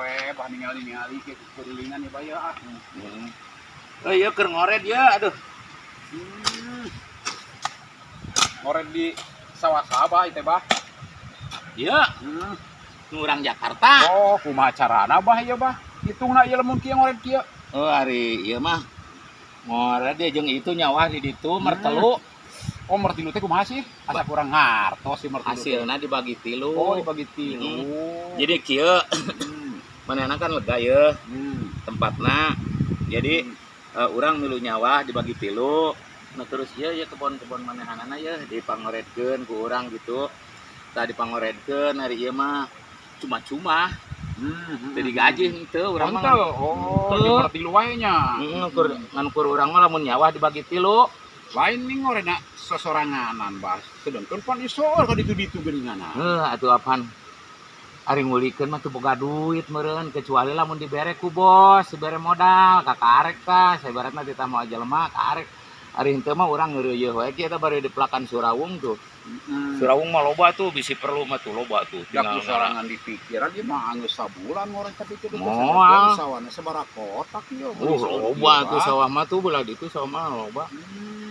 we bah ningali ke kuringan ya baya. Oh iya keur ngoret ya aduh. Ngoret di sawah bah itu bah. Iya. Nu urang Jakarta. Oh, kumaha carana bah ya bah? Hitungna ieu lamun kieu ngoret kieu. Oh ari ieu mah ngoret dia jeung itu nyawah di ditu mertelu. Oh, mertilu teh kumaha sih? Asa kurang ngartos si mertilu. Hasilna dibagi 3. Oh, dibagi 3. Jadi kieu manehna kan lega ya tempatna. Jadi urang milu nyawah dibagi 3. Nah terus ya kebon-kebon manehanana ya dipangoretkeun ku urang gitu. Tadi dipangoretkeun hari ieu mah cuma-cuma. Jadi gaji henteu urang mah. Oh, di mertilu wae nya. Ngan kur urang mah lamun nyawah dibagi 3. Lain ning ngorena sosoranganan bah. Sedengkeun pan isor ka ditu-ditu geuninganna. Atuh apaan? Ari ngulikeun mah teu boga duit meureun kecuali lamun dibere ku bos, dibere modal, kakarek tah, sabaratna teh mah jelema karek. Ari henteu mah urang ngeureuyeuh wae kieu teh bari dipelakan Surawung tuh. Surawung mah loba tuh, bisi perlu mah tuh loba tuh. Tinggal sorangan di pikiran dia mah anggeus sabulan ngorek tapi kieu teh sawana sabaraha kotak ieu. Loba tuh sawah mah tuh belah ditu sawah mah loba.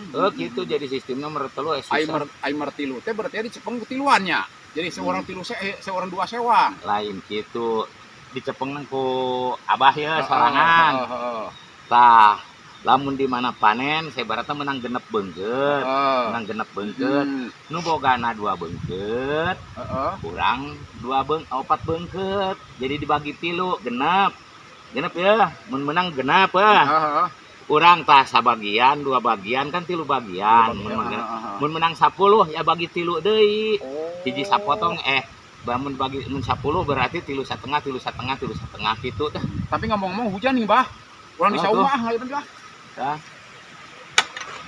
Gitu jadi sistemnya mertelu ai mertilu teh berarti dicepeng ketiluannya. Jadi seorang tilu seorang dua sewang. Lain gitu. Dicepeng ku abah ya sorangan. Tah, lamun di mana panen saya baratna menang genep beungkeut. Menang genep beungkeut. Nu bogana 2 beungkeut. Kurang 4 beungkeut. Jadi dibagi 3 genep. Genep ya, mun menang genep urang tah sabagian 2 bagian kan 3 bagian mun menang 10 ya bagi 3 deui hiji sapotong mun bagi mun 10 berarti 3,5 gitu tah. Tapi ngomong-ngomong hujan nih bah urang di sawah ngalieu bah tah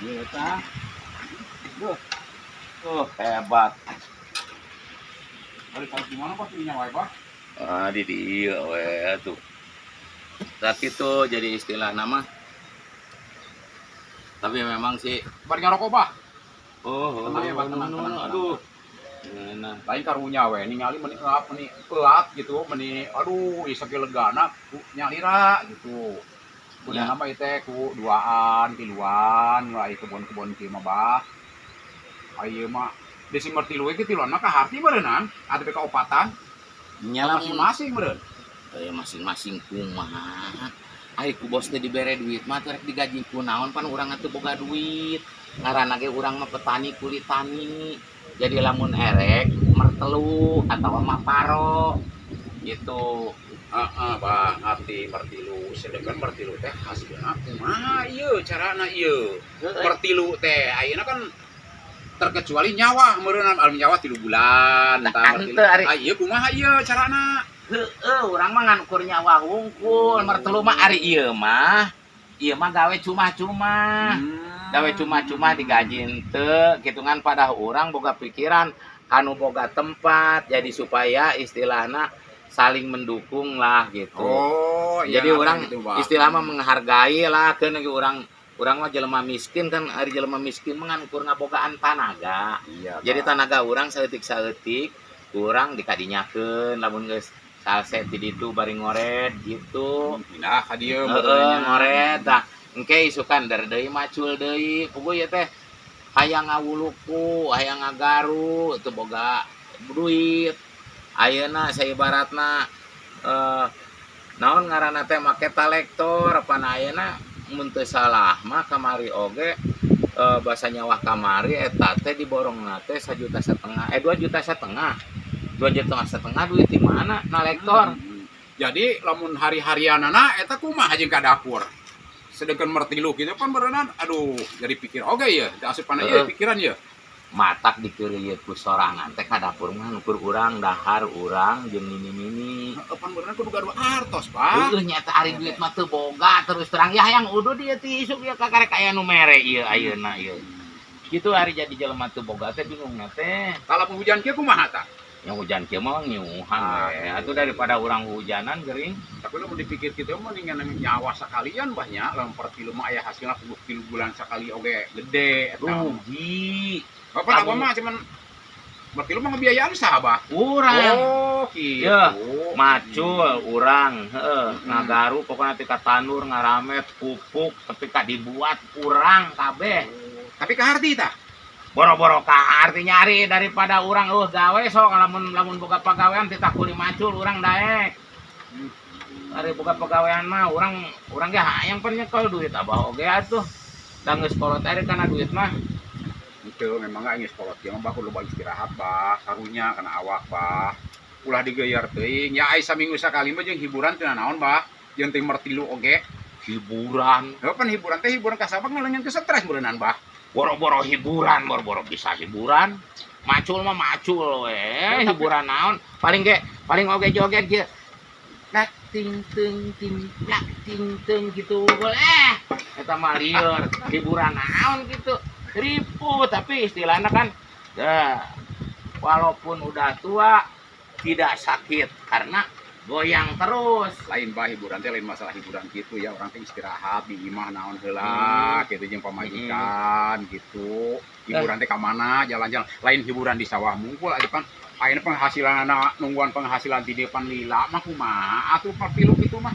ieu tah hebat bari tahu di mana bah ininya wae bah di dieu we tuh tapi tuh jadi istilah nama. Tapi memang sih bari ngarokok bah. Tenang ya, tenang. Aduh. Nah, lain karunya we ningali meni pelat gitu, meni aduh ieu sakieu legana ku nyalira gitu. Kudu nama ieu teh ku 2an, 3an, mulai kebon-kebon kieu mah bah. Ieu mah desi mertilu ge tiluan mah kaharti beureunan, atuh ka opatan. Nya masing-masing beureun. Masing-masing kumaha. Ari ku bos teh dibere duit mah rek digaji ku naon pan urang teu boga duit. Ngaranna ge urang mah petani kulit tani. Jadi lamun erek mertelu atawa mah paro gitu. Bah arti mertilu sedengkeun mertilu teh hasilna kumaha ieu carana ieu. Mertilu teh ayeuna kan terkecuali nyawa meureunna nyawa 3 bulan tah mertilu. Ieu kumaha ieu carana? Urang mah ngan ukur nyawa hungkul mertelu mah ari ieu mah gawe cuma-cuma. Gawe cuma-cuma digaji henteu kitungan pada urang boga pikiran anu boga tempat jadi supaya istilahna saling mendukung lah gitu. Jadi urang gitu, istilah mah menghargai lah keun ge urang mah jelema miskin kan ari jelema miskin mah ngan ukur ngabogaan tanaga. Jadi tanaga urang saeutik-saeutik urang dikadinyakeun lamun geus salse di ditu bari ngoret gitu. Pindah ka dieu ngoret tah engke isukan dari deui macul deui puguh ieu teh hayang ngawuluku hayang ngagaru teu boga duit. Ayeuna saibaratna naon ngaranna teh make talektor apana ayeuna mun teu salah mah kamari oge basa nyawah kamari eta teh diborongna teh 1,5 juta 2,5 juta duit di mana nalektor. Jadi lamun hari-harianana eta kumaha jeung ka dapur. Sedengkeun mertilu kitu pan beureunan aduh jadi pikir oge ya asupana ieu pikiran ya. Matak dikeureuyeut ku sorangan teh ka dapur mah ukur urang dahar urang jeung mini-mini. Pan beureunan kudu gaduh artos, Pak. Heuh nya teh ari duit mah teu boga terus terang ya hayang uduh dieu ti isuk ieu kakarek aya nu mere ieu ayeuna ieu. Kitu ari jadi jelema teu boga teh bingungna teh. Kalau hujan kieu kumaha tah? Yang hujan kieu mah ngiuhan we. Atuh daripada urang hujanan geuring. Tapi lamun dipikir kitu mah ningan nyawa sakalian banyak lamun pertilu mah aya hasilna 3 bulan sakali oge gede eta. Rugi. Apa mah cuman Berarti lu mah ngebiayaan sahabat. Urang. Oh, gitu. Ya, macul urang, ngagaru pokoknya tika tandur ngaramet pupuk tapi ka dibuat urang kabeh. Tapi ka harti tah. Boro-boro ka arti nyari daripada urang gawe sok lamun boga pagawean teh tak kudu macul urang daek. Ari boga pagawean mah urang ge hayang pan nyekel duit abah oge atuh. Da geus kolot ari kana duit mah. Itu memang nggak ingin sekolah dia mah kudu istirahat bah karunya karena awak bah ulah digayar teuing ya ai saminggu sakali mah jeung hiburan teu naon bah jeung teu mertilu oge Hiburan. pan hiburan teh hiburan ka sabak ngelengan ke stres beuneunan bah Boro-boro hiburan, boro-boro bisa hiburan. Macul mah macul we, hiburan naon. Paling oge joget ge. Nak ting ting ting nak ting ting gitu boleh. Eta mah lieur, hiburan naon gitu. Ribu tapi istilahnya kan walaupun udah tua tidak sakit karena goyang terus. Lain bah hiburan teh lain masalah hiburan gitu ya orang teh istirahat di imah naon heula gitu jeung pamajikan gitu hiburan teh ka mana jalan-jalan lain hiburan di sawah mungkul aja pan ayeuna penghasilan nungguan penghasilan di depan lila mah kumaha atuh pertilu gitu mah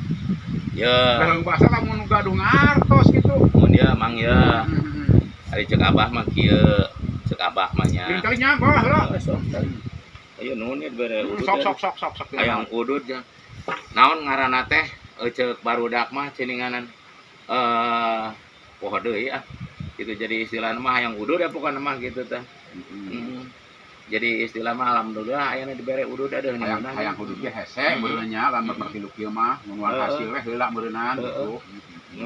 ya dalam bahasa lamun gaduh ngartos gitu mun dia mang ya ari cek abah mah kieu cek abah mah nya lain kali nyabah heula ayo nuhun ya bere udud sok hayang udud ya naon ngaranna teh ceuk barudak mah ceninganan poho deui ah gitu jadi istilahna mah hayang udud ya pokona mah gitu teh jadi istilah mah alhamdulillah ayeuna dibere udud ada hayang udud ge hese beureunan nya lamun pertilu kieu mah mun hasil we heula beureunan gitu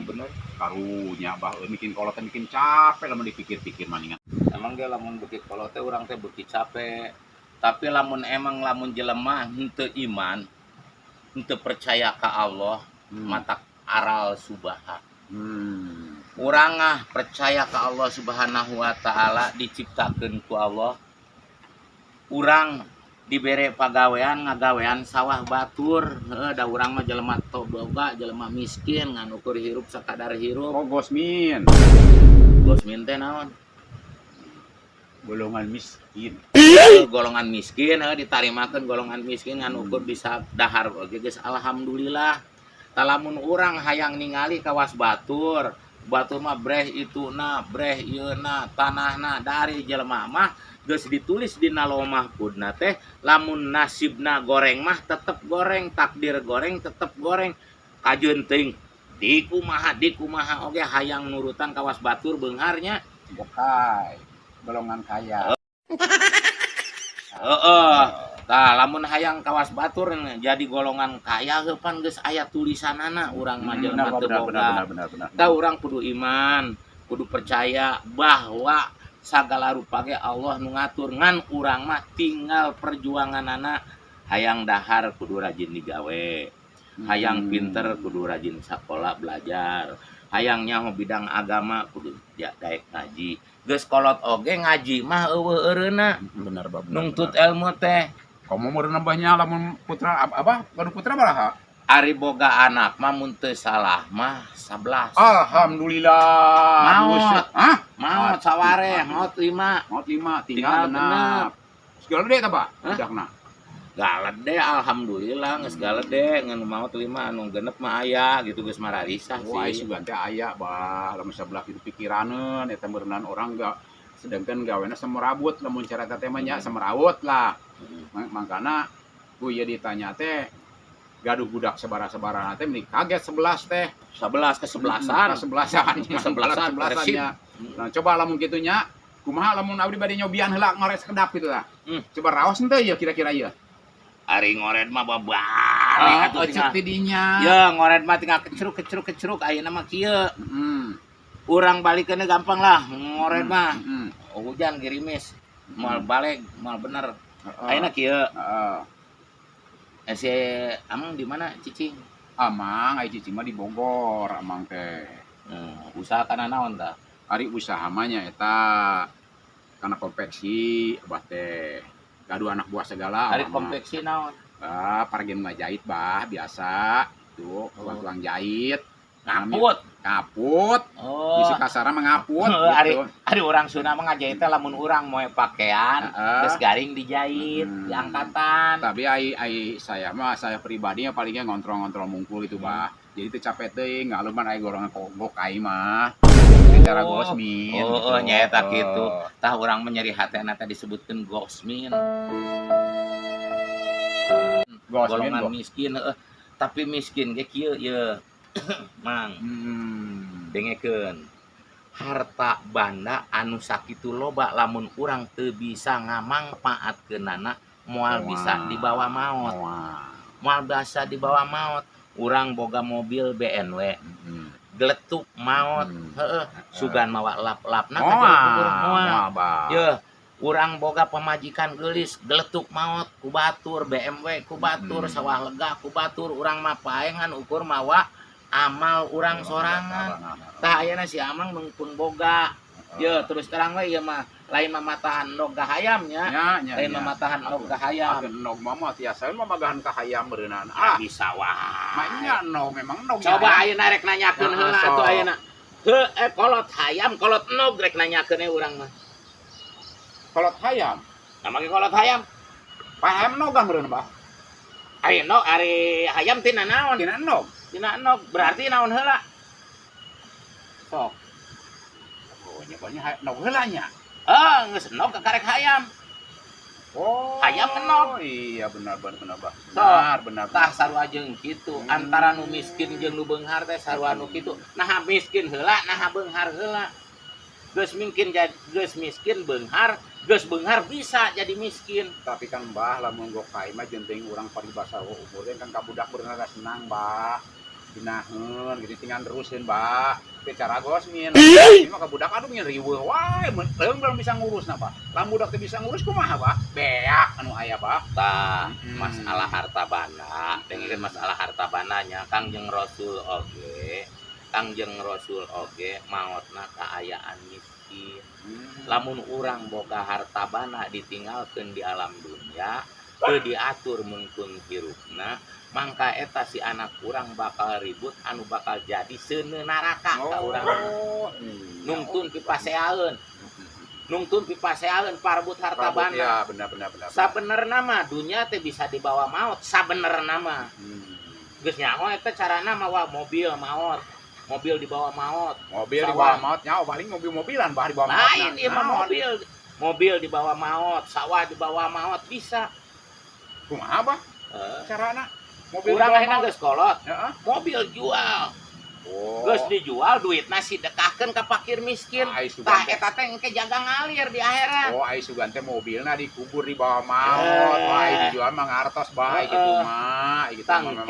bener karunya bah bikin kolot teh bikin capek lamun dipikir-pikir maningan emang ge lamun beuki kolot teh urang teh beuki capek tapi lamun jelema henteu iman henteu percaya ka Allah mata aral subaha urang percaya ka Allah Subhanahu wa taala diciptakeun ku Allah urang dibere pagawean ngagawean sawah batur da urang mah jelema boga jelema miskin ngan ukur hirup sakadar hirup oh gosmin teh naon golongan miskin golongan miskin ditarimakeun golongan miskin ngan ukur bisa dahar oge geus alhamdulillah talamun urang hayang ningali kawas batur mah breh ituna breh ieuna tanahna dari jelema mah geus ditulis dina lauh mahfudna teh lamun nasibna goreng mah tetep goreng takdir goreng tetep goreng kajeun teuing dikumaha oge hayang nurutan kawas batur beungharnya bokai golongan kaya tah lamun hayang kawas batur jadi golongan kaya heupan geus aya tulisanana urang mah jelema teu boga tah urang kudu iman kudu percaya bahwa sagala rupa ge Allah nu ngatur ngan urang mah tinggal perjuanganana hayang dahar kudu rajin digawe hayang pinter kudu rajin sakola belajar hayang nyaho bidang agama kudu daek ngaji geus kolot oge ngaji mah eueuh eureuna bener bab nungtut ilmu teh kamu meureun nambahnya lamun putra abah gaduh putra baraha ari boga anak mah mun teu salah mah 11 alhamdulillah maot saware maot 5 tinggal genap segala deh tah budakna galede alhamdulillah geus galede ngan maot 5 anu genep mah aya gitu geus mararisa sih wah sugan teh aya bah lamun sabelah kitu pikiraneun eta beureunan orang sedangkan gawena semerawut lamun cara teh mah nya semerawut lah makana ku ieu ditanya teh gaduh budak sebara-sebara teh meni kaget 11 teh 11 ke 11-an nah coba lamun kitu nya kumaha lamun abdi bade nyobian heula ngores kedap kitu tah coba raos henteu ieu kira-kira ieu ari ngored mah babari atuh cek di dinya ya ngored mah tinggal kecruk ayeuna mah kieu urang balikeunna gampang lah ngored mah hujan gerimis moal balik moal bener ayeuna kieu si amang di mana cicing amang ai cicing mah di Bogor amang teh usaha kana naon tah ari usaha mah nya eta kana konveksi abah teh gaduh anak buah segala ari konveksi naon pargen mah jahit bah biasa tuh tukang jahit ngaput Ngaput. Oh. Bisi kasarna mengaput Ari gitu. ari urang Sunda mah ngajahit teh lamun urang moe pakaian geus garing dijahit di angkatan. Tapi ai saya mah saya pribadi mah palingnya ngontrol-ngontrol mungkul itu, Bah. Jadi teu capek teuing, ngaleman aya gorongan gokai mah. Cara gosmin. Oh, nyaeta kitu. Tah urang mah nyeri hatena teh disebutkeun gosmin. Golongan miskin, tapi miskin ge kieu ye. Mang. Dengekeun. Harta banda anu sakitu loba lamun urang teu bisa ngamangpaatkeunana moal bisa dibawa maot. Moal bisa dibawa maot. Urang boga mobil BMW. Geletuk maot. Heeh. Sugan mawa lap-lapna ka urang moal. Yeuh. Urang boga pamajikan geulis geletuk maot ku batur BMW ku batur sawah lega ku batur urang mah paengan ukur mawa amal urang sorangan. Tah ayeuna si Amang mengpun boga. Ye terus terang we ieu mah lain mamatahan nog gahayam nya. Lain mamatahan nog gahayam. Nog mah tiasa mah magahan ka hayam beureunan. Bisa wae. Mainnya nog memang nog. Coba ayeuna rek nanyakeun heula atuh ayeuna. Heuh kolot hayam kolot nog rek nanyakeun urang mah. Kolot hayam. Namanya kolot hayam. Hayam nogan meureun, Bah. Ari nog ari hayam tina naon? Tina nog. Tina nog berarti naon heula? Sok. Oh, nyebanya nog heula nya. Geus nog karek hayam. Oh. Hayam nog. Iya benar, Bah. Benar. Tah sarua jeung kitu, antara nu miskin jeung nu beunghar teh sarua nu kitu. Nah miskin heula, nah beunghar heula. Geus miskin beunghar, geus beunghar bisa jadi miskin. Tapi kan Mbah lamun gokai mah jeung teuing urang paribasa umurna kan ka budak beunghar senang, Mbah. Dinaheun gitu tinggal terusin, Mbah. Teu cara gosmin. Ieu mah ka budak aduh nya riweuh wae, teuing belum bisa ngurusna, Pak. Lamun budak teu bisa ngurus kumaha, Bah? Beak anu aya, Bah. Tah, masalah harta bana, dengerin masalah harta bananya Kangjeng Rasul oge. Kangjeng Rasul oge maotna kaayaan miskin. Lamun urang boga harta bana ditinggalkeun di alam dunia, teu diatur mungkun hirupna, mangka eta si anak urang bakal ribut anu bakal jadi seuneu naraka ka urang. Nungtun pipaseaeun. Nungtun pipaseaeun parebut harta bana. Ya, benar. Sabenerna mah dunia teh bisa dibawa maot, sabenerna mah. Geus nyaho eta carana mawa mobil maot. Mobil dibawa maot. Mobil dibawa maot nyaho paling mobil-mobilan Bah dibawa maot. Lain ieu mah mobil. Mobil dibawa maot, sawah dibawa maot bisa. Kumaha, Bah? Carana? Mobil urang ayeuna geus kolot. Heeh. Mobil jual. Oh. Geus dijual duitna sidekahkeun ka fakir miskin. Tah eta teh engke jaga ngalir di akhirat. Oh, ai sugan teh mobilna dikubur di bawah maot. Wah, dijual mah ngartos Bah gitu mah. Gitu mah.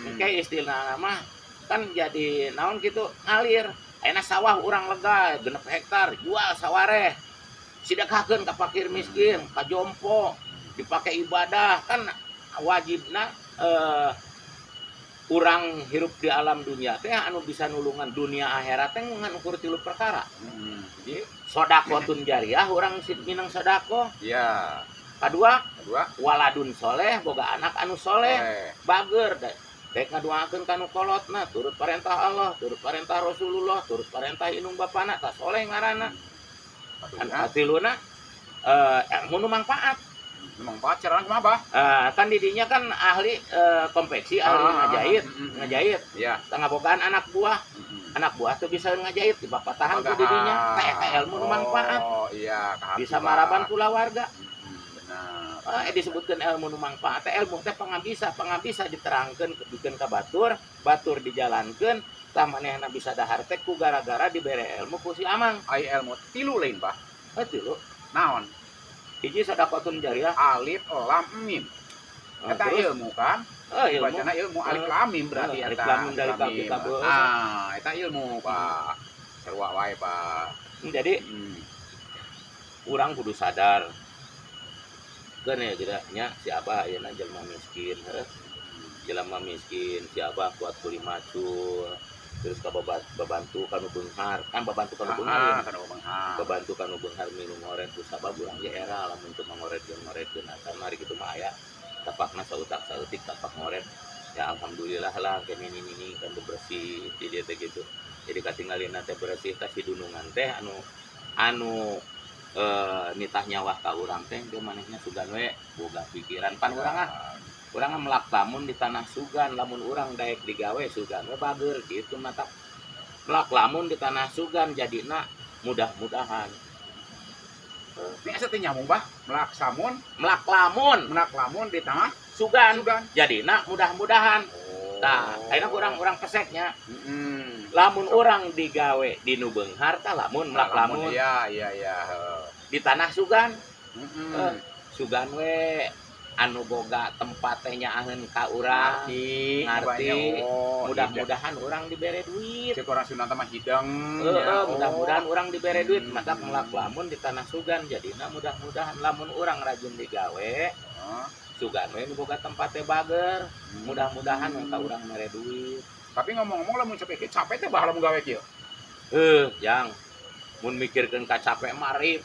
Engke istilahna mah kan jadi naon gitu ngalir. Ayeuna sawah urang lega 6 hektar jual sawareh. Sidekahkeun ka fakir miskin, ka jompo, dipake ibadah kan wajibna urang hirup di alam dunia teh anu bisa nulungan dunia akhirat teh ngan ukur 3 perkara. Jadi sedekahun jariah urang minang sedekah. Iya. Kadua waladun soleh boga anak anu soleh. Bager dek ngaduakeun kanu kolotna turut perintah Allah, turut perintah Rasulullah, turut perintah indung bapana tah soleh ngaranna. Anu katiluna ilmu nu mangfaat. Mangfaat carana kumaha, Bah? Kan didinya kan ahli konveksi, ahli ngajahit. Iya. Tengah bogaan anak buah. Anak buah tuh bisa ngajahit di bapatahan ku didinya. Teh ilmu nu mangfaat. Oh, iya, bisa maraban kula warga. Benar. Disebutkeun ilmu nu mangfaat teh ilmu teh pangabisa diterangkeun pikeun ka batur dijalankeun tah manehna bisa dahar teh ku gara-gara dibere ilmu ku si Amang. Ai ilmu 3 lain, Bah. 3. Naon? Hiji sedekahun jariah Alif lam mim. Eta ilmu kan? Bacana ilmu alif lam mim berarti eta. Alif lam mim dari kitab. Eta ilmu, Pak. Sarua wae, Pak. Jadi urang kudu sadar kan ya tidaknya si Abah ayeuna jelema miskin jelema miskin si Abah kuat kuli macul terus ka babantu kanu beunghar kan babantu kanu beunghar babantu kanu beunghar minum ngoret ku sabab urang ge era lamun teu ngoretkeun asa mari kitu mah aya tapakna sautak sautik tapak ngoret ya alhamdulillah lah kene ini kan bersih di dia teh gitu jadi katinggalina teh bersih teh si dunungan teh anu nitah nyawa ka urang teh dia manehna sugan we boga pikiran pan urang melak lamun di tanah sugan lamun urang daek digawe sugan we bager gitu mata melak lamun di tanah sugan jadina mudah-mudahan biasa teh nyambung bah melak melak lamun di tengah sugan sugan jadina mudah-mudahan nah ayeuna urang peseknya lamun orang digawe di nu beunghar tah lamun melak lamun iya di tanah sugan sugan we anu boga tempat teh nyaaheun ka urang ngarti mudah-mudahan urang dibere duit cek orang Sunda mah hidang mudah-mudahan urang dibere duit mata melak lamun di tanah sugan jadina mudah-mudahan lamun urang rajin digawe sugan we nu boga tempat teh bager mudah-mudahan ka urang mere duit. Tapi ngomong-ngomong lamun capek teh bah lamun gawe kieu yang mun mikirkeun ka capek mari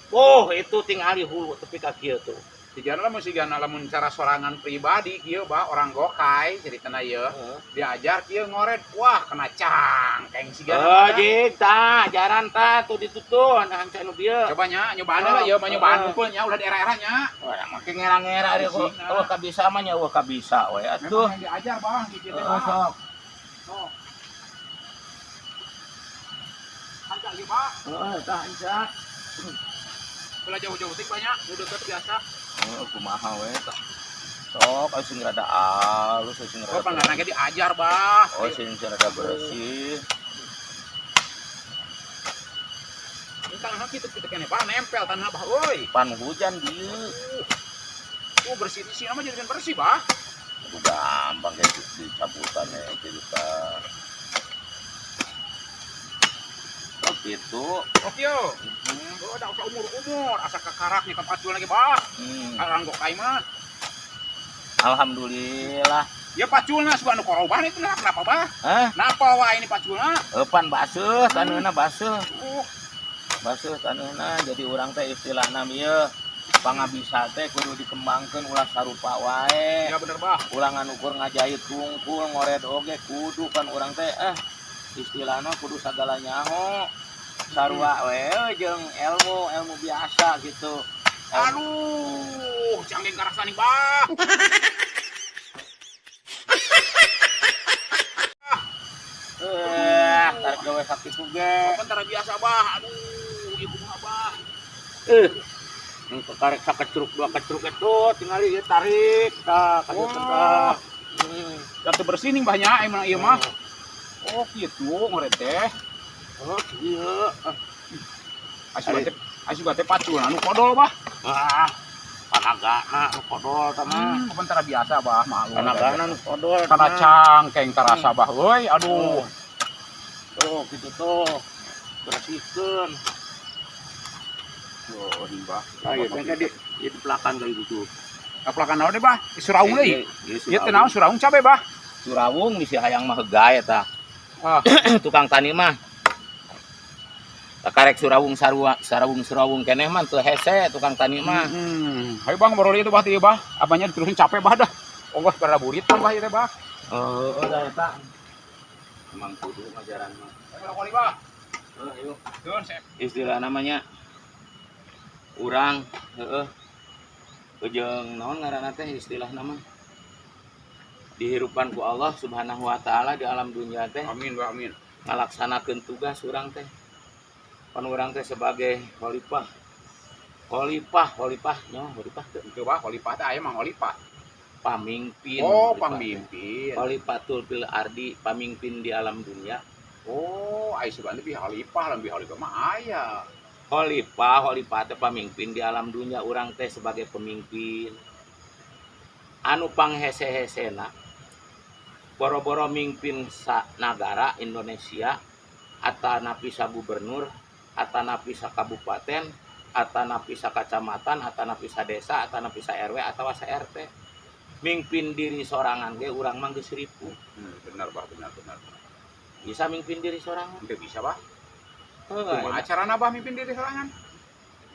itu tingali hulu tepi ka kieu tuh Tijana lamun sigana lamun cara sorangan pribadi kieu bah orang gokai ceritana ieu diajar kieu ngoret wah kena cangkeng sigana jig tah ajaran tah tuh ditutuh hanca anu dieu coba nya nyobaan lah ieu mah nyobaan ngumpulnya ulah di era-era nya urang make ngera-ngera dia kok eueuh kabisa mah nya eueuh kabisa we atuh diajar bah gitu teh sok hanca ieu bah tah hanca ulah jauh-jauh teh banyak nu deukeut biasa kumaha we tah sok sing rada alus sing rada panganan ge diajar bah sing rada bersih tanah kitu kene bah nempel tanah bah euy pan hujan dieu bersih sih mah jadi bersih bah gampang kayak dicabutan kita gitu oke udah umur asa kakaraknya kepacuan lagi bah orang gokai mah alhamdulillah ya paculna suka anu koroban itu kenapa bah napa wae ini paculna pan baseuh taneuna baseuh taneuna jadi urang teh istilahna ieu pangabisa teh kudu dikembangkeun ulah sarupa wae ya bener bah ulangan ukur ngajahit tungkul ngoret oge kudu kan urang teh istilahna kudu sagala nyaho sarua we jeung ilmu biasa gitu aduh canggih karasani bah tarik gawe sakit juga bentar biasa bah aduh ibu bah tarik sakecruk dua kecruk itu tinggal ieu tarik tah kadieu teh atuh bersih nih banyak emang ieu mah oh gitu ngoret teh iya asup teh pacul anu kodol bah panagana nu kodol tah mah bentar biasa bah maklum panagana nu kodol kana cangkeng terasa bah euy aduh tuh gitu tuh bersihkeun oh himbah ayo teh di pelakan kayak gitu pelakan naon deh bah suraung deui ieu teh naon suraung cabe bah suraung misi hayang mah heuga eta tukang tani mah karek surawung keneh mah teu hese tukang tani mah hayu bang boroli itu bah teh bah abahnya diterusin capek bah dah ongkos pada buritan bah ieu teh bah da eta emang kudu ngajaran mah berapa kali bah ayo tuh istilah namanya urang jeung naon ngaranna teh istilah nama dihirupan ku Allah Subhanahu wa taala di alam dunia teh amin bah amin ngalaksanakeun tugas urang teh pan urang teh sebagai khalifah teu bah khalifah teh aya mah khalifah pamimpin pamimpin khalifatul fil ardi pamimpin di alam dunia aya sebenarnya bi khalifah mah aya khalifah teh pamimpin di alam dunia urang teh sebagai pemimpin anu panghese-hesena boro-boro mimpin sa negara Indonesia atanapi sa gubernur atanapi sa kabupaten atanapi sa kacamatan atanapi sa desa atanapi sa RW atau sa RT mimpin diri sorangan ge urang mah geus ripu benar bah benar bisa mimpin diri sorangan teu bisa bah kumaha carana bah mimpin diri sorangan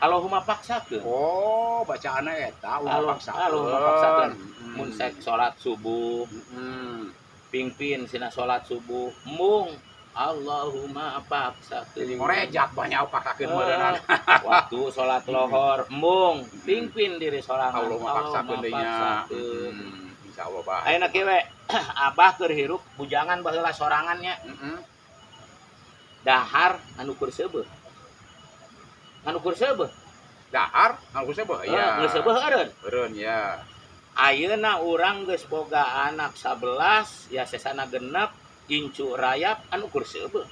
Allahumma paksakeun bacaanna eta Allahumma paksakeun mun salat subuh pingpin sina salat subuh mung Allahumma paksa Jadi ngorejat banyak pakakeun meureunana. waktu sholat lohor embung pingpin diri sorangan Allahumma paksakeun deui nya. paksakeun. Insyaallah bah. Ayeuna kieu we abah keur hirup bujangan baheula sorangannya Heeh. dahar anu keur seubeuh Dahar anu sebeuh ya. geus seubeuh eureun Beureun ya. ayeuna urang geus boga anak 11 ya sesana genep incu rayap anu keur seubeuh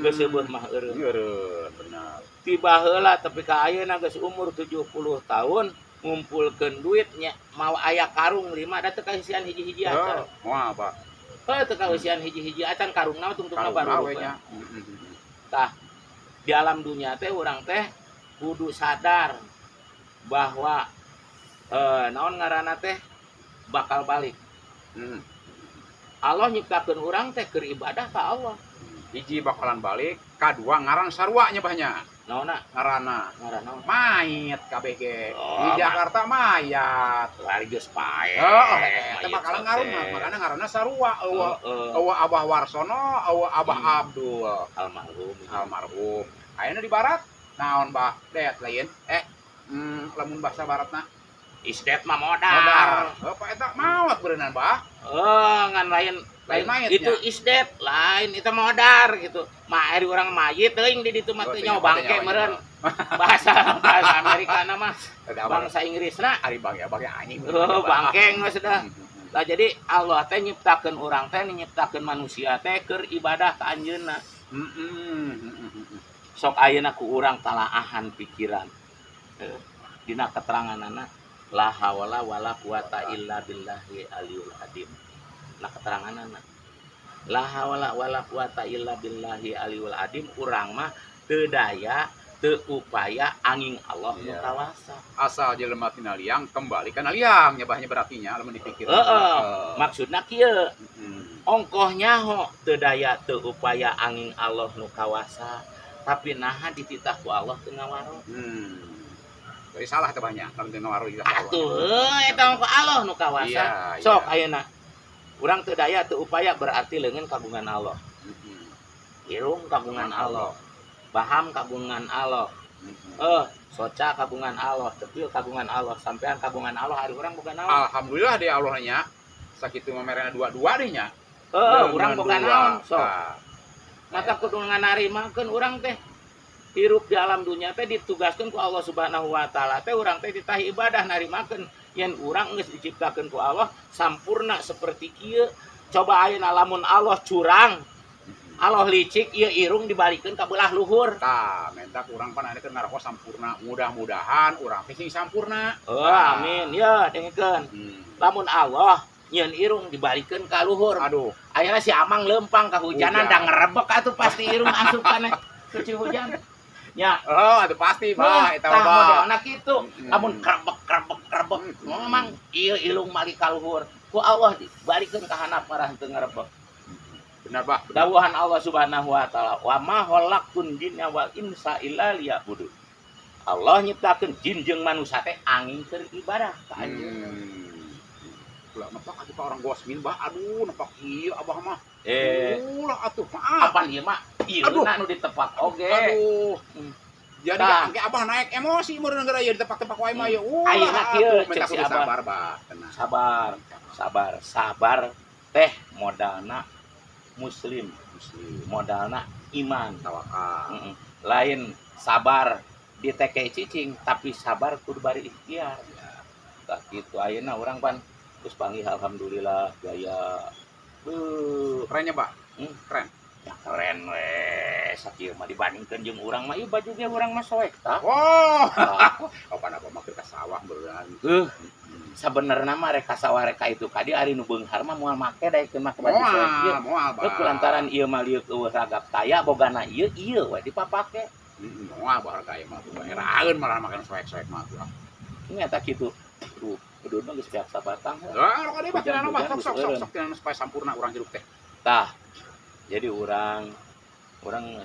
geus seubeuh mah eureun Eureun benar. tiba heula tapi ka ayeuna geus umur 70 tahun ngumpulkeun duitnya mau aya karung 5 da teu kaisian hiji-hiji acan. Moal Pak. Teu kaisian hiji-hiji acan karungna tungtungna baru. nya. Tah di alam dunia teh urang teh kudu sadar bahwa naon ngaranna teh bakal balik. Allah nyiptakeun urang teh keur ibadah ka Allah. Hiji bakalan balik, kadua ngaran sarua nya bahnya. Naonna? Ngaranna naon? mayit KBG. Oh, Di Jakarta mayat. Lari geus pae. Teh bakalan ngaruna, makana ngaranna sarua eueuh Abah Warsono, eueuh Abah Abdul. Almarhum. Ayeuna di barat naon Bah? Det lain. Lamun bahasa baratna Isdet mah modal. Apa eta maot beureunan Bah? Ngan lain mayitnya. itu isdet lain itu modar gitu mah ari urang mayit teuing di ditu mah teh nyawa bangke meureun bahasa Amerika mah bangsa Inggrisna ari bangke anjing bangke geus dah. Lah jadi Allah teh nyiptakeun urang teh nyiptakeun manusia teh keur ibadah ka anjeunna. Sok ayeuna ku urang talaahan pikiran dina keteranganana la hawla wala quwata illa billahi aliyul adim. Nah keteranganana la hawla wala quwata illa billahi aliyul adim urang mah teu daya teu upaya angin Allah nu kawasa. Asal jelema tina liang kembali kana liang nyabahnya berartinya lamun dipikir. Maksudna kieu. Ongkohnya ho teu daya teu upaya angin Allah nu kawasa tapi naha dititah ku Allah teu ngawaro. Jadi salah teh banyak lamun teu ngawaro juga Allah. Atuh eta mah ku Allah nu kawasa. Sok ayeuna urang teu daya teu upaya berarti leungeun kagungan Allah. Irung kagungan Allah. Paham kagungan Allah. Soca kagungan Allah, tepil kagungan Allah, sampean kagungan Allah hari urang boga naon. Alhamdulillah deh Allah nya. Sakitu mah merena dua-dua deh nya. Urang boga naon sok. Mata kudu nganarimakeun urang teh hirup di alam dunia teh ditugaskeun ku Allah Subhanahu wa taala teh urang teh ditah ibadah narimakeun yen urang geus diciptakeun ku Allah sampurna seperti kieu. Coba ayeuna lamun Allah curang Allah licik ieu irung dibalikeun ka belah luhur. Tah, mentak urang pan aya keur ngaroko sampurna. Mudah-mudahan urang teh sing sampurna. Amin. Ya, dengekeun. Lamun Allah nyeun irung dibalikeun ka luhur. Aduh, ayeuna si Amang lempang kahujanan da ngerebek atuh pasti irung asup kana cuci hujan. Ya. Atuh pasti Bah eta mah. Tah modelna kitu. Lamun krebek memang ieu ilung mali ka luhur. Ku Allah dibalikeun ka handap marah teu ngarebek. Benar Bah. Dawuhan Allah Subhanahu wa taala, "Wa ma khalaqtul jinna wal insa illa liya'budun." Allah nyiptakeun jin jeung manusia teh angin keur ibadah ka anjeun. Ulah nepak atuh orang gosmin Bah. Aduh, nepak ieu Abah mah. Ulah atuh maaf. Apaan ieu mah? Ieu nu ditepak oge. Aduh. Jadi angke Abah naik emosi meureun gara ieu ditepak-tepak wae mah ieu. Ayeuna kieu cek si Abah. Sabar Bah. Tenang. Sabar teh modalna muslim. Modalna iman, tawakal. Lain sabar diteke cicing tapi sabar kudu bari ikhtiar. Tah kitu ayeuna urang pan terus panggil alhamdulillah gaya. Kerennya Pak. Keren. Ya keren we. Sakieu mah dibandingkeun jeung urang mah ieu baju ge urang mah soek tah. Oh. Apa mah keur ka sawah beureun. Sabenerna mah rek ka sawah rek ka itu kadi ari nu beunghar mah moal make daekeun make baju soek ieu. Moal Bah. Kulantaran ieu mah lieu eueuh ragap taya bogana ieu we dipapake. Moal Bah harga ieu mah eraeun malah makan soek-soek mah tuh. Ini eta kitu. Kuduna geus pihak sabatang. Kalau dia baca mah sok supaya sampurna urang hirup teh. Tah. Jadi urang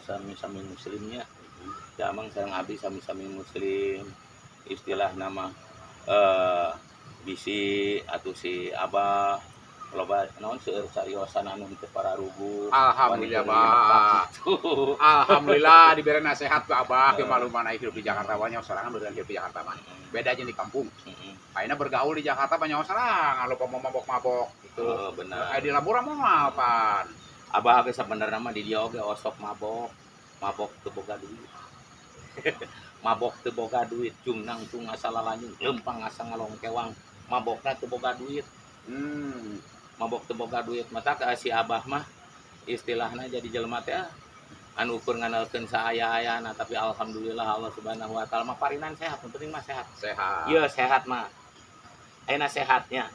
sami-sami muslimnya. Jamang sareng abdi sami-sami muslim. Istilah nama bisi atau si Abah loba naon seueur cariosan anu teu pararugu. Alhamdulillah, Bah. Alhamdulillah diberi nasihat ke Abah ke malu mana hidup di Jakarta banyak sorangan beneran hidup di Jakarta mah. Beda aja di kampung. Ayeuna bergaul di Jakarta banyak sorangan lu mau mabok-mabok gitu. Bener. Di Labura mah apaan? Abah ge sabenerna mah di dia oge osok mabok. Mabok teu boga duit. Mabok teu boga duit, cung nangtung asa lalanyung, lempang asa ngalongkewang. Mabokna teu boga duit. Mabok teu boga duit mata ka si Abah mah istilahna jadi jelema teh anu ukur nganalkeun saaya-ayana tapi alhamdulillah Allah Subhanahu wa taala mah parinan sehat, penting mah sehat. Sehat. Ieu sehat mah. Ayeuna sehatnya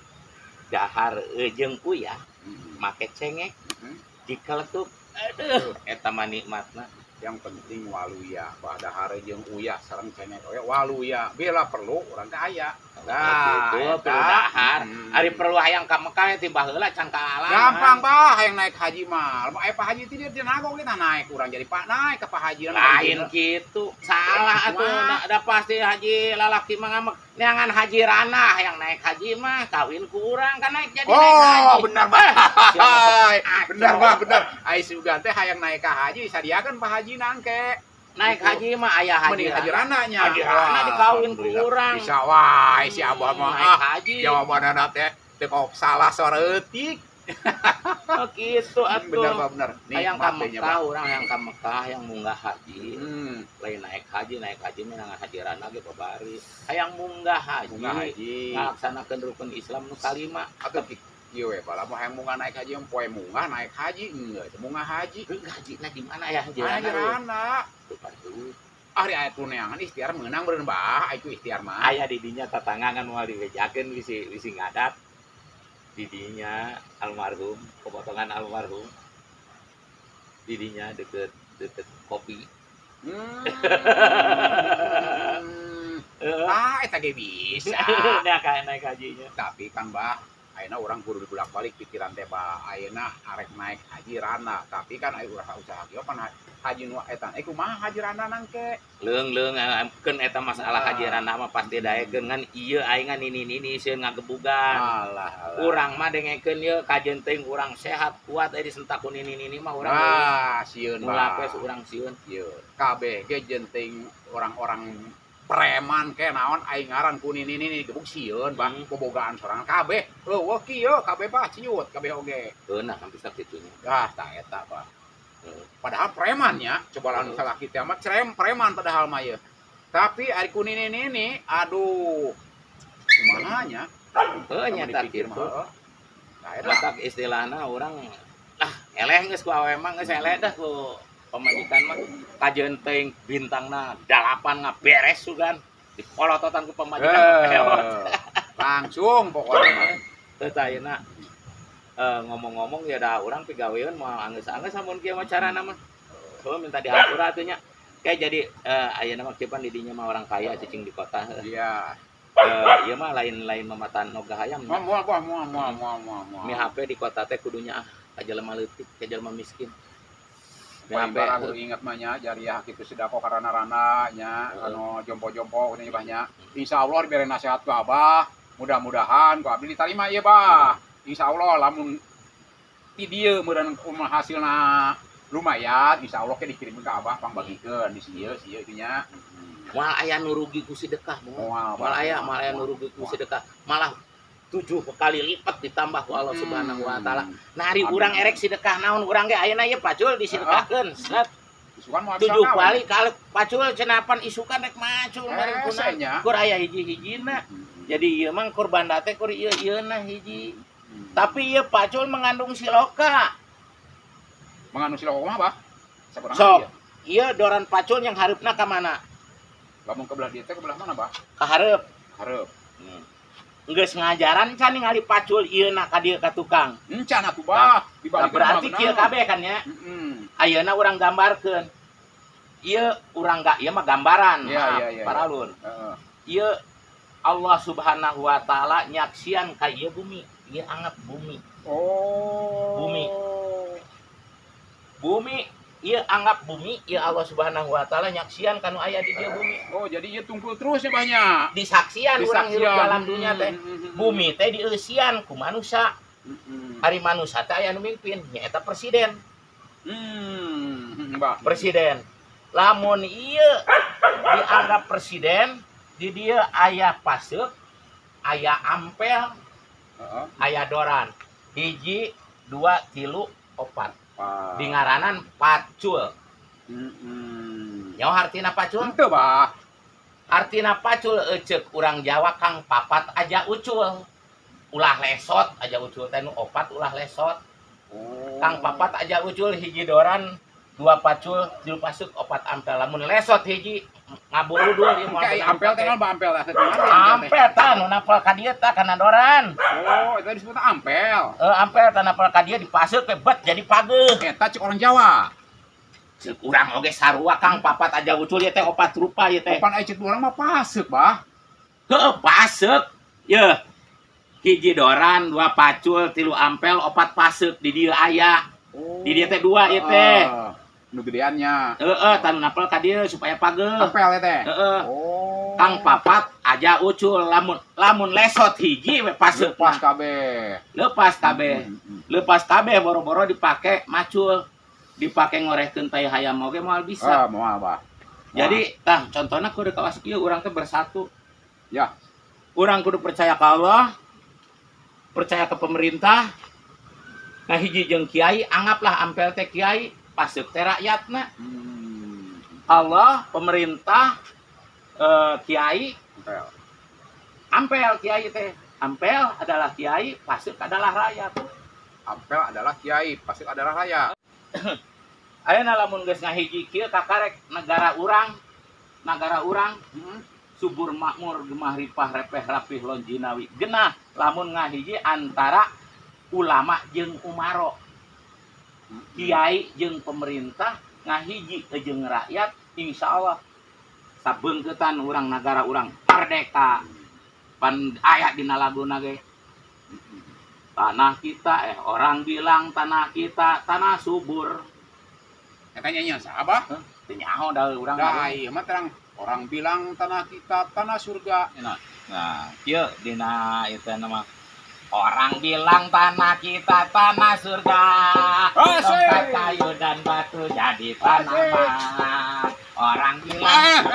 dahar jeung uyah make cengek dikeletuk. Aduh, eta mah nikmatna. Yang penting waluya, pada hari jeung uyah sareng cenek we waluya. Bila perlu urang teh aya. Nah, itu perlu dahar. Ari perlu hayang ka Mekah tiba heula can ka alam. Gampang bah hayang naik haji mah. Aya Pak Haji teh dia nagong kita naik urang jadi Pak naik ka Pak Haji. Lain kitu. Salah atuh da pasti haji lalaki mah ngamek. Neangan haji ranah yang naik haji mah kawin ku urang kan naik jadi naik haji. Oh, benar bah. Benar bah, benar. Ai sugan teh hayang naik ka haji disadiakeun Pak Haji nangke. Naik haji mah aya haji. Mending haji rananya. Haji ranah dikawin ku urang. Bisa wae si Abah mah naik haji. Jawabanna teh teu kok salah soreutik. Oh gitu atuh. Bener bah bener. Hayang ka Mekah urang hayang ka Mekah yang munggah haji. Lain naik haji mah nangan haji ranah ge babari. Hayang munggah haji. Ngalaksanakeun rukun Islam nu kalima. Atuh ieu we bala mah hayang munggah naik haji poe munggah naik haji enggak munggah haji. Hajina di mana ya haji Haji ranah? ranah. Ari aya tuneangan ikhtiar meunang beureun bah aya ikhtiar mah. Aya di dinya tatangan moal diwejakeun wisi ngadat. Di dinya almarhum, pepotongan almarhum. Di dinya deket kopi. Eta ge bisa. Nah ka naik hajinya. Tapi kan bah ayeuna urang kudu bolak-balik pikiran teh bah ayeuna arek naik haji ranah tapi kan aya usaha kieu pan haji nu eta kumaha haji ranah nangke leung keun eta masalah haji ranah mah pasti daekeun ngan ieu aing nini sieun ngagebugan urang mah dengekeun ieu kajeun teuing urang sehat kuat aya disentak ku nini mah urang sieun bah lapes urang sieun ieu kabeh ge jenting orang-orang preman ke naon aing ngaran ku nini gebuk sieun bah bobogaan sorangan kabeh eueuh kieu kabeh bah ciut kabeh oge beunah hampir sakitunya tah eta bah padahal preman nya coba lamun salaki teh mah preman padahal mah ye tapi ari ku nini aduh kumaha nya nya tak kitu matak istilahna urang eleh geus ku awewe mah geus eleh dah ku pamajikan mah kajeun teuing bintangna 8 beres sugan dipolototan ku pamajikan langsung pokoknya mah teu ayeuna ngomong-ngomong ya da urang pigaweun moal anggeus-anggeus samun kieu mah carana mah heuh minta dihampura atuh nya kayak jadi ayeuna mah kieu pan di dinya mah orang kaya cicing di kota iya ieu mah lain mamatan noga hayam moal mi HP di kota teh kudunya kajelema leutik kajelema miskin Barang kudu inget mah nya jariah kitu sedekah karana rana nya anu jompo-jompo ini banyak. Insyaallah dibere nasihat ku Abah, mudah-mudahan ku abdi ditarima ieu bah. Insyaallah lamun ti dieu meureun hasilna lumayan, insyaallah ke dikirim ke Abah pangbagikeun di sieu itu nya. Moal aya nu rugi ku sedekah moal aya nu rugi ku sedekah malah 7 kali lipat ditambah ku Allah Subhanahu wa taala. Nari urang erek sedekah naon urang ge ayeuna ieu pacul disedekahkeun. Set. Isukan moal 7 kali kalau pacul cenapan isukan rek macul bareng kuna. Kur aya hiji-hijina. Jadi ieu mah kurban teh kur ieu-ieuna hiji. Tapi ieu pacul mengandung siloka. Mengandung siloka mah, Bah? Sok. Ieu doran pacul yang hareupna ka mana? Lamun ke belah dieu teh ke belah mana, Bah? Ka hareup. Hareup. Geus ngajaran can ningali pacul ieuna ka dieu ka tukang. Encan atuh bah, berarti kieu kabeh kan nya. Ayeuna urang gambarkeun. Ieu urang ieu mah gambaran, paralun. Ieu Allah Subhanahu wa taala nyaksian ka ieu bumi, ieu anggap bumi. Bumi ieu anggap bumi, ieu Allah Subhanahu wa taala nyaksian kanu aya di dieu bumi. Jadi ieu tungkul terus ya banyak. Disaksian urang hirup dalam dunia teh. Bumi teh dieusian ku manusia. Ari manusia teh aya nu mimpin nyaeta presiden. Mbak. Presiden. Lamun ieu dianggap presiden, di dieu aya paseuk, aya ampel, aya doran. 1, 2, 3, 4. Di ngaranan pacul. Nyaho artina pacul? Henteu, Bah. Artina pacul ceuk urang Jawa Kang papat aja ucul. Ulah lesot aja ucul teh nu 4 ulah lesot. Kang papat aja ucul 1 doran, 2 pacul, 3 pasuk, 4 ampel. Lamun lesot hiji ngaburu dul ieu Kayak ampel teh mah ampel teh. ampel tah nu napal ka dieu tah kana doran. Oh, itu disebut ampel. Ampel tah napal ka dieu dipaseuk ke bet jadi pageuh. Eta cek orang Jawa. Ceuk urang oge sarua Kang papat aja ucul ieu teh 4 rupa ieu teh. Pan aya cek urang mah paseuk, Bah. Heuh paseuk. Yeuh. 1 doran, 2 pacul, 3 ampel, 4 paseuk di dieu aya. Di dieu teh 2 ieu teh. Nu gedeannya. Tanu napal ka dieu supaya pageuh. Ampel teh. Oh. Kang papat aja ucul lamun lesot hiji we paseuk Pas kabeh. Lepas kabeh. Lepas kabeh boro-boro dipake macul. Dipake ngorehkeun tai hayam oge moal bisa. Moal, Bah. Jadi tah contohna kudu kawas kieu urang teh bersatu. Ya. Urang kudu percaya ka Allah, percaya ke pemerintah. Nah hiji jeung kiai, anggaplah ampel teh kiai, paseuk teh rakyatna. Allah, pemerintah, kiai, ampel kiai teh. Ampel adalah kiai, paseuk adalah rakyat. Ampel adalah kiai, paseuk adalah rakyat. Ayeuna lamun geus ngahiji kieu kakarek negara urang subur makmur gemah ripah repeh rapih lonjinawi genah lamun ngahiji antara ulama jeung umaro kiai jeung pemerintah ngahiji jeung rakyat insyaallah sabeungkeutan urang nagara urang merdeka pan aya dina laguna ge tanah kita orang bilang tanah kita tanah subur Eta nyanyian saha, teu nyaho da urang da ieu mah terang orang bilang tanah kita tanah surga. Nah, kieu dina itu nama orang bilang tanah kita tanah surga. Tongkat kayu dan batu jadi tanaman. Orang bilang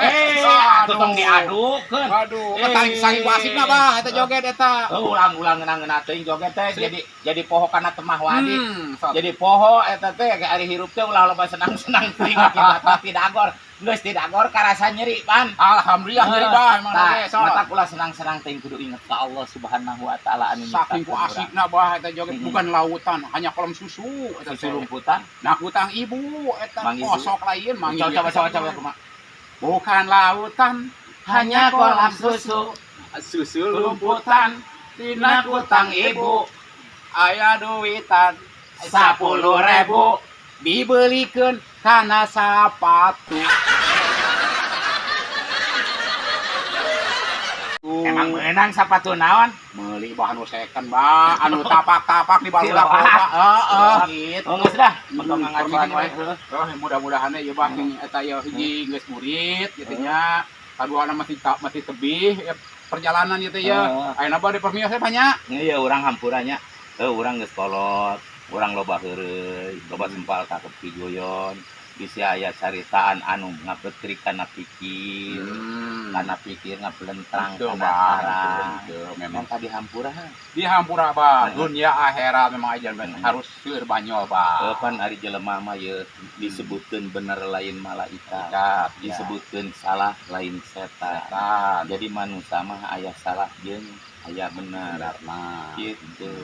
tong diadukeun. Aduh, tali sari wasikna, Bah, eta joget eta. Ulang-ulang ngeunang teuing joget teh jadi poho kana temah wadi. Jadi poho eta teh ge ari hirup teh ulah loba senang-senang teuing akibatna tidak agor. Geus tidak agor karasa nyeri, Pan. Alhamdulillah nyeri, Bah, emang ge sok. Mata kula senang-senang teuing kudu inget ka Allah Subhanahu wa taala anu saking ku asikna, Bah, eta joget bukan lautan, hanya kolam susu eta susu lumputan. Nah, hutang ibu eta kosok lain manggil. Coba. Bukan lautan, hanya kolam susu. Susu lumputan, tina hutang ibu. Aya duitan 10.000 dibelikeun kana sapatu. Emang meunang sapatu naon? Meuli bahan anu second, Bah, anu tapak-tapak di barudak loba. Gitu. Oh, geus dah. Mengko ngajuan wae. Mudah-mudahan ieu Bah eta ieu hiji geus murid kitu nya. Kaduana masih tebih perjalanan ieu teh ya. Ayeuna bade permios banyak. Iya, urang hampurannya. Urang geus kolot, urang loba heureuy, loba sempal ka pijoyon. Bisa aya caritaan anu ngapetri kana pikir. Kana pikir ngapelentrang kana arah. Memang tadi hampura. Di hampura, Bah. Dunia akhirat memang aja harus seueur banyol, Bah. Pan ari jelema mah ye disebutkeun bener lain malaikat, disebutkeun salah lain setan. Jadi manusia mah aya salah jeung aya bener. Gitu.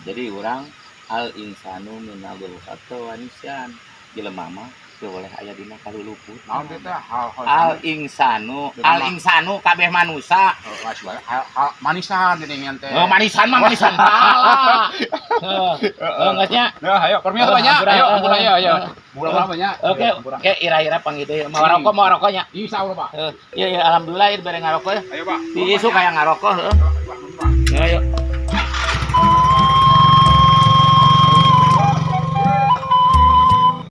Jadi urang al insanu minal ghaflatin wa nisyan. Jelema mah teu boleh aya dina kaluluput. Naon teh hal al insanu kabeh manusia. Hal manisan geuningan teh. Manisan mah manisan salah. Geus nya. Nah, ayo permios banyak. Ayo ampun ayo. Bulan banyak. Oke, ira-ira panggil mau ngarokoknya. Insyaallah, Pak. Iya alhamdulillah ieu bare ngarokok. Ayo, Pak. Di isu kayak ngarokok, heeh. Ayo.